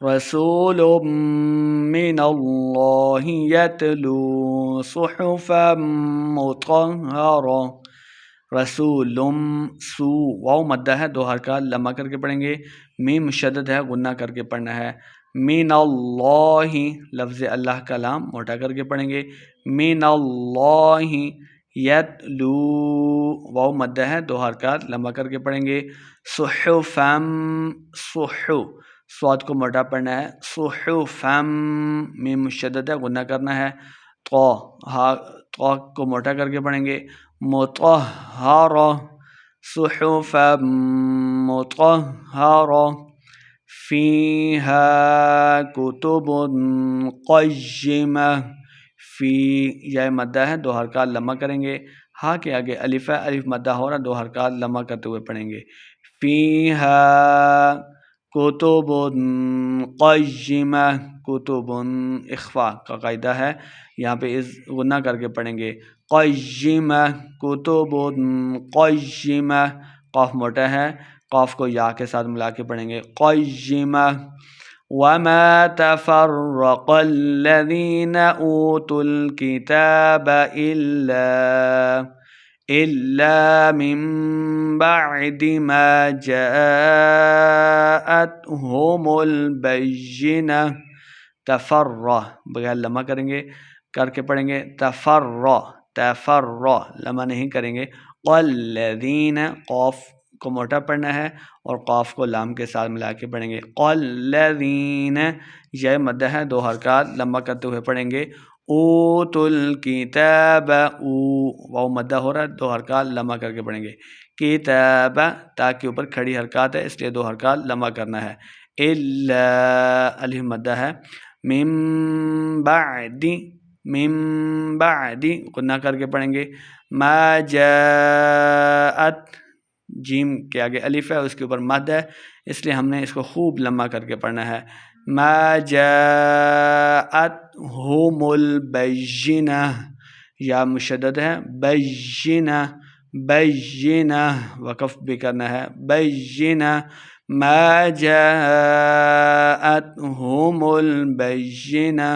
رسول من اللہ یتلو صحفا مطہرہ. رسول سو واو مدہ ہے، 2 حرکات لمبا کر کے پڑھیں گے. میم مشدد ہے، غنہ کر کے پڑھنا ہے. من اللہ لفظ اللہ کا لام موٹا کر کے پڑھیں گے. من اللہ یتلو واو مدہ ہے، 2 حرکات لمبا کر کے پڑھیں گے. صحفا صحو صاد کو موٹا پڑھنا ہے. صحفا میم مشدد ہے، غنہ کرنا ہے. طا کو موٹا کر کے پڑھیں گے. مطہرہ صحفا مطہرہ. فیہا کتب قیمہ. فی یا مدہ ہے، 2 حرکات لمبا کریں گے. ہا کے آگے الف ہے، الف مدہ ہو رہا، 2 حرکات لمبا کرتے ہوئے پڑھیں گے. فیہا کتب قیمہ. کتب اخفا کا قاعدہ ہے، یہاں پہ اس غنہ کر کے پڑھیں گے. قیمہ کتب قیمہ. قاف موٹا ہے، قاف کو یا کے ساتھ ملا کے پڑھیں گے. قیمہ. وما تفرق الذین اوتوا الکتاب الا من بعد ما جاءتهم البینہ. تفرع بغیر لمحہ کریں گے، کر کے پڑھیں گے. تفرع لمحہ نہیں کریں گے. الذین قاف کو موٹا پڑھنا ہے اور قاف کو لام کے ساتھ ملا کے پڑھیں گے. الذین یہ مدہ ہے، 2 حرکات لمبا کرتے ہوئے پڑھیں گے. اوتوا الکتاب واو مدہ ہو رہا ہے، 2 حرکات لمبا کر کے پڑھیں گے. کتاب تا کے اوپر کھڑی حرکات ہے، اس لیے 2 حرکات لمبا کرنا ہے. الا الف مدہ ہے. من بعد غنہ کر کے پڑھیں گے. ما جاءت جیم کے آگے الف ہے، اس کے اوپر مد ہے، اس لیے ہم نے اس کو خوب لمبا کر کے پڑھنا ہے. ما جاءتهم البینہ. یا مشدد ہے. بینہ وقف بھی کرنا ہے. بینہ. ما جاءتهم البینہ.